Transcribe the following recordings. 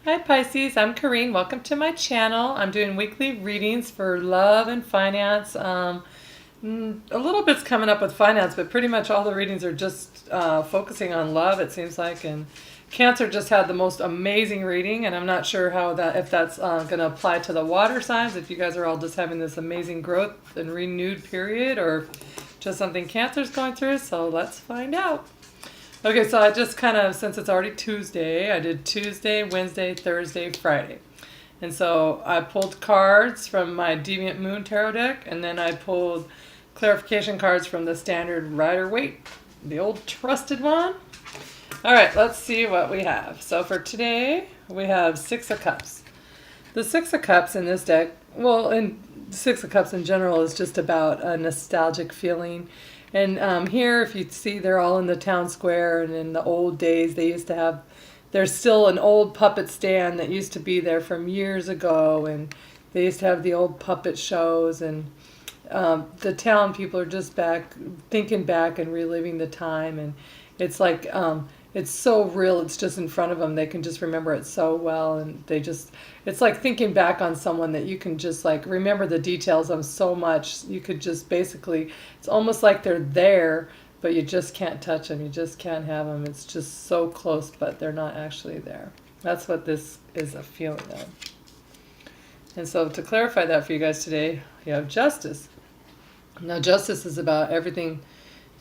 Hi Pisces, I'm Corrine. Welcome to my channel. I'm doing weekly readings for love and finance. A little bit's coming up with finance, but pretty much all the readings are just focusing on love, it seems like. And Cancer just had the most amazing reading, and I'm not sure if that's going to apply to the water signs, if you guys are all just having this amazing growth and renewed period, or just something Cancer's going through. So let's find out. Okay, so I just kind of, since it's already Tuesday, I did Tuesday, Wednesday, Thursday, Friday. And so I pulled cards from my Deviant Moon Tarot deck, and then I pulled clarification cards from the standard Rider-Waite, the old trusted one. All right, let's see what we have. So for today, we have Six of Cups. The Six of Cups in this deck, well, in Six of Cups in general, is just about a nostalgic feeling. And here, if you see, they're all in the town square, and in the old days, they used to have, there's still an old puppet stand that used to be there from years ago, and they used to have the old puppet shows, and the town people are just back, thinking back and reliving the time, and it's like, it's so real, it's just in front of them, they can just remember it so well, and it's like thinking back on someone that you can just like remember the details of so much, you could just basically, it's almost like they're there, but you just can't touch them, you just can't have them, it's just so close, but they're not actually there. That's what this is a feeling of. And so to clarify that for you guys today, you have Justice. Now Justice is about everything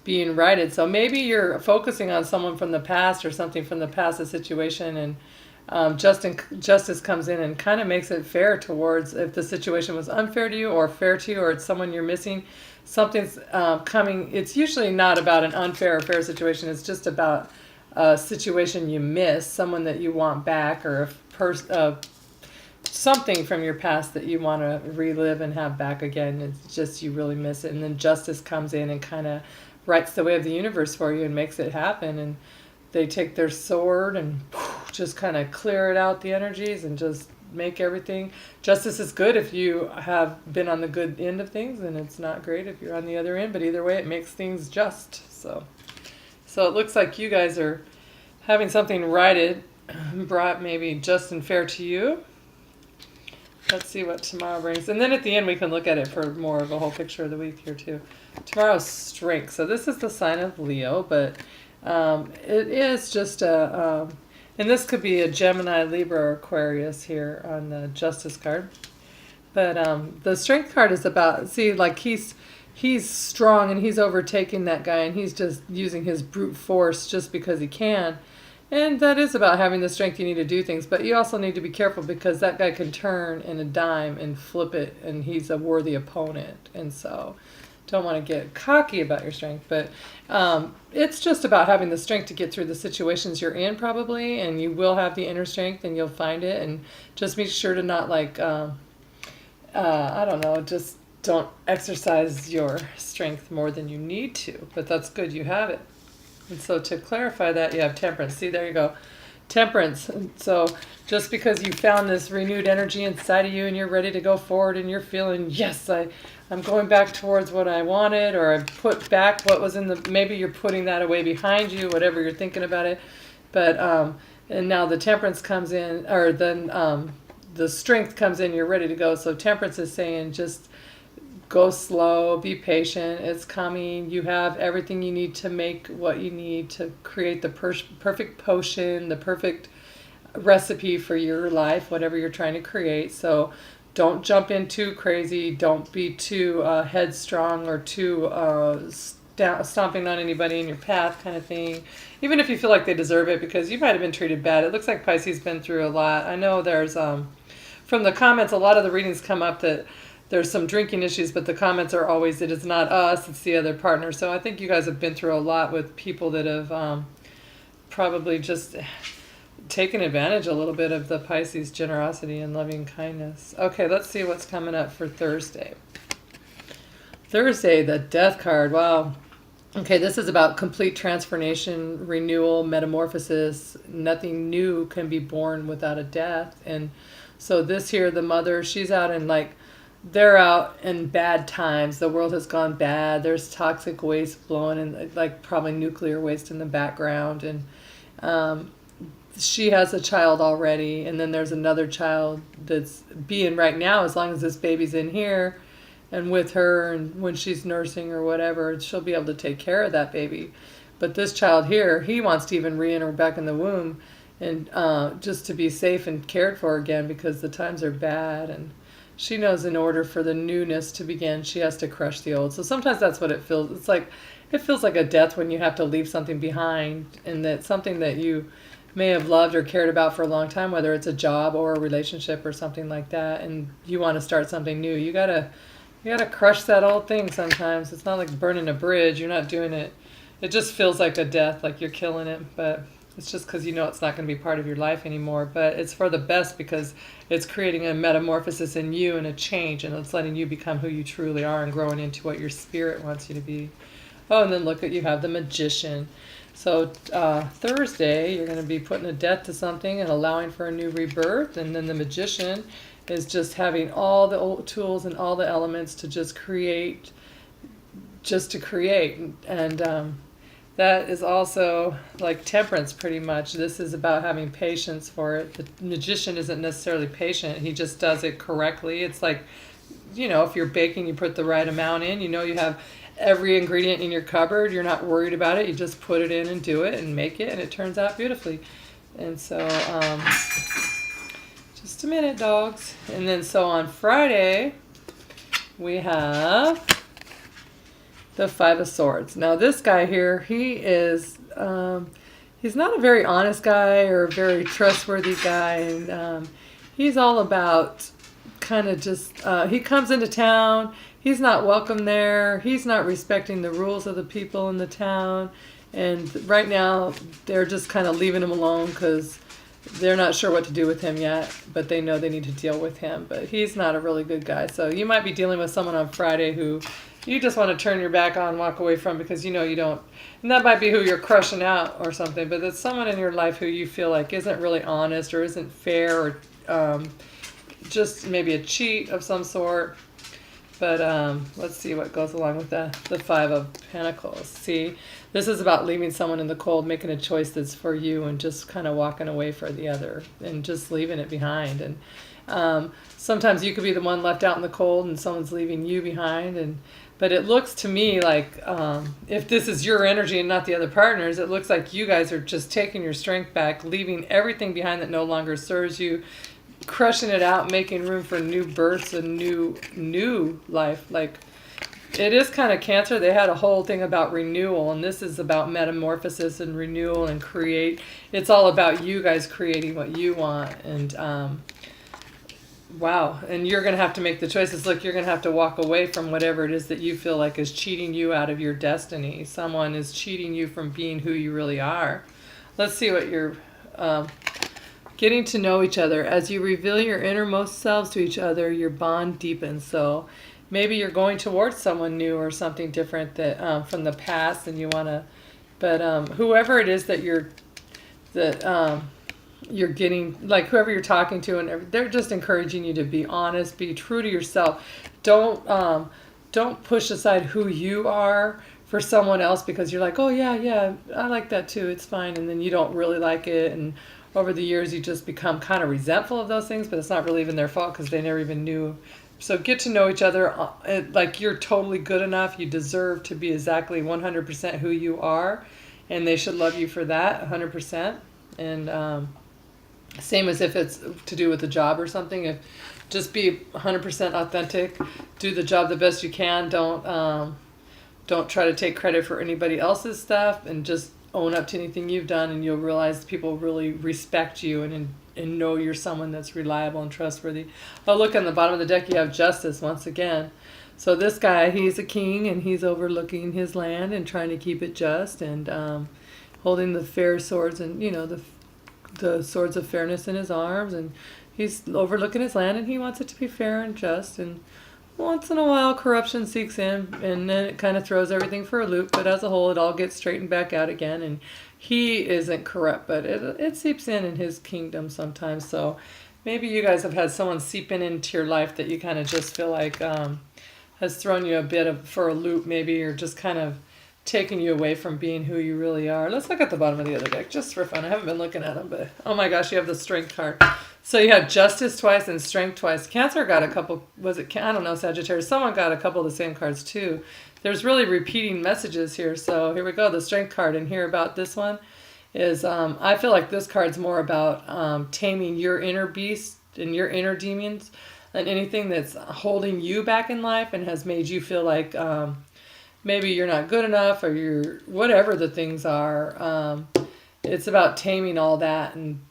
being righted. So maybe you're focusing on someone from the past or something from the past, a situation, and justice comes in and kind of makes it fair towards, if the situation was unfair to you or fair to you, or it's someone you're missing, something's coming. It's usually not about an unfair or fair situation. It's just about a situation you miss, someone that you want back, or something from your past that you want to relive and have back again. It's just you really miss it. And then justice comes in and kind of writes the way of the universe for you and makes it happen. And they take their sword and just kind of clear it out, the energies, and just make everything. Justice is good if you have been on the good end of things, and it's not great if you're on the other end, but either way it makes things just. So it looks like you guys are having something righted, brought maybe just and fair to you. Let's see what tomorrow brings. And then at the end, we can look at it for more of a whole picture of the week here, too. Tomorrow's Strength. So this is the sign of Leo, but it is just and this could be a Gemini, Libra, or Aquarius here on the Justice card. But the Strength card is about, see, like he's strong and he's overtaking that guy, and he's just using his brute force just because he can. And that is about having the strength you need to do things, but you also need to be careful because that guy can turn in a dime and flip it, and he's a worthy opponent. And so don't want to get cocky about your strength, but it's just about having the strength to get through the situations you're in, probably, and you will have the inner strength and you'll find it. And just make sure to not like, I don't know, just don't exercise your strength more than you need to, but that's good, you have it. And so to clarify that, you have Temperance. See, there you go. Temperance. So just because you found this renewed energy inside of you and you're ready to go forward and you're feeling, yes, I'm going back towards what I wanted, or I've put back what was in the, maybe you're putting that away behind you, whatever you're thinking about it. But, and now the Temperance comes in, or then the Strength comes in, you're ready to go. So Temperance is saying just go slow, be patient, it's coming. You have everything you need to make what you need to create the perfect potion, the perfect recipe for your life, whatever you're trying to create. So don't jump in too crazy. Don't be too headstrong or too stomping on anybody in your path kind of thing. Even if you feel like they deserve it, because you might have been treated bad. It looks like Pisces been through a lot. I know there's, from the comments, a lot of the readings come up that there's some drinking issues, but the comments are always, it is not us, it's the other partner. So I think you guys have been through a lot with people that have probably just taken advantage a little bit of the Pisces generosity and loving kindness. Okay, let's see what's coming up for Thursday. Thursday, the Death card. Wow. Okay, this is about complete transformation, renewal, metamorphosis. Nothing new can be born without a death. And so this here, the mother, she's out in like, they're out in bad times. The world has gone bad. There's toxic waste blowing in, like probably nuclear waste in the background. And she has a child already, and then there's another child that's being right now, as long as this baby's in here and with her, and when she's nursing or whatever, she'll be able to take care of that baby. But this child here, he wants to even re-enter back in the womb, and just to be safe and cared for again, because the times are bad. And she knows in order for the newness to begin, she has to crush the old. So sometimes that's what it feels. It's like, it feels like a death when you have to leave something behind, and that something that you may have loved or cared about for a long time, whether it's a job or a relationship or something like that, and you want to start something new. You gotta crush that old thing sometimes. It's not like burning a bridge. You're not doing it. It just feels like a death, like you're killing it, but it's just because you know it's not going to be part of your life anymore. But it's for the best, because it's creating a metamorphosis in you and a change, and it's letting you become who you truly are and growing into what your spirit wants you to be. Oh, and then look at, you have the Magician. So Thursday, you're going to be putting a death to something and allowing for a new rebirth. And then the Magician is just having all the old tools and all the elements to just create, just to create. And that is also like Temperance, pretty much. This is about having patience for it. The Magician isn't necessarily patient. He just does it correctly. It's like, you know, if you're baking, you put the right amount in. You know, you have every ingredient in your cupboard. You're not worried about it. You just put it in and do it and make it, and it turns out beautifully. And so, just a minute, dogs. And then so on Friday, we have the Five of Swords. Now this guy here, he is, he's not a very honest guy or a very trustworthy guy. And he's all about kind of just, he comes into town, he's not welcome there, he's not respecting the rules of the people in the town. And right now, they're just kind of leaving him alone because they're not sure what to do with him yet, but they know they need to deal with him. But he's not a really good guy. So you might be dealing with someone on Friday who you just want to turn your back on, walk away from, because you know you don't. And that might be who you're crushing out or something, but it's someone in your life who you feel like isn't really honest or isn't fair, or just maybe a cheat of some sort. But let's see what goes along with the Five of Pentacles. See, this is about leaving someone in the cold, making a choice that's for you, and just kind of walking away for the other, and just leaving it behind. And sometimes you could be the one left out in the cold, and someone's leaving you behind. But it looks to me like, if this is your energy and not the other partner's, it looks like you guys are just taking your strength back, leaving everything behind that no longer serves you, crushing it out, making room for new births and new life. Like, it is kind of Cancer. They had a whole thing about renewal, and this is about metamorphosis and renewal and create. It's all about you guys creating what you want. And wow, and you're going to have to make the choices. Look, you're going to have to walk away from whatever it is that you feel like is cheating you out of your destiny. Someone is cheating you from being who you really are. Let's see what you're getting to know each other. As you reveal your innermost selves to each other, your bond deepens. So maybe you're going towards someone new or something different that from the past, and you want to. But whoever it is that you're getting, like whoever you're talking to, and they're just encouraging you to be honest, be true to yourself. Don't push aside who you are for someone else because you're like, oh yeah, I like that too, it's fine, and then you don't really like it, and over the years you just become kind of resentful of those things, but it's not really even their fault because they never even knew. So get to know each other like you're totally good enough. You deserve to be exactly 100% who you are, and they should love you for that 100%. And same as if it's to do with a job or something. If just be 100% authentic, do the job the best you can. Don't try to take credit for anybody else's stuff, and just own up to anything you've done, and you'll realize people really respect you and know you're someone that's reliable and trustworthy. Oh, look, on the bottom of the deck you have Justice once again. So this guy, he's a king, and he's overlooking his land and trying to keep it just, and holding the fair swords, and you know, the swords of fairness in his arms, and he's overlooking his land, and he wants it to be fair and just. And once in a while corruption seeks in, and then it kind of throws everything for a loop, but as a whole it all gets straightened back out again. And he isn't corrupt, but it seeps in his kingdom sometimes. So maybe you guys have had someone seep into your life that you kind of just feel like has thrown you a bit for a loop. Maybe you're just kind of taking you away from being who you really are. Let's look at the bottom of the other deck just for fun. I haven't been looking at them, but oh my gosh, you have the Strength card. So you have Justice twice and Strength twice. Cancer got a couple, was it, I don't know, Sagittarius. Someone got a couple of the same cards too. There's really repeating messages here. So here we go, the Strength card. And here about this one is, I feel like this card's more about taming your inner beast and your inner demons and anything that's holding you back in life and has made you feel like maybe you're not good enough or you're whatever the things are. It's about taming all that and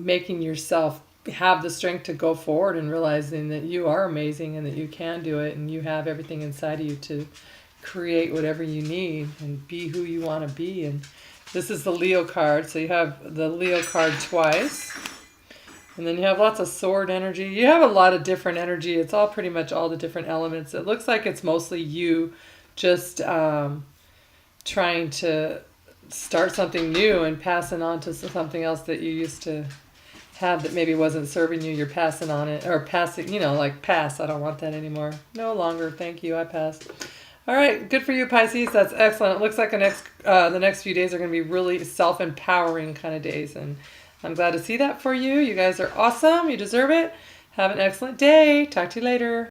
making yourself have the strength to go forward and realizing that you are amazing and that you can do it and you have everything inside of you to create whatever you need and be who you want to be. And this is the Leo card. So you have the Leo card twice. And then you have lots of sword energy. You have a lot of different energy. It's all pretty much all the different elements. It looks like it's mostly you just trying to start something new and passing on to something else that you used to have that maybe wasn't serving you. You're passing on it, or passing, you know, like pass. I don't want that anymore. No longer. Thank you. I passed. All right. Good for you, Pisces. That's excellent. It looks like the next few days are going to be really self-empowering kind of days. And I'm glad to see that for you. You guys are awesome. You deserve it. Have an excellent day. Talk to you later.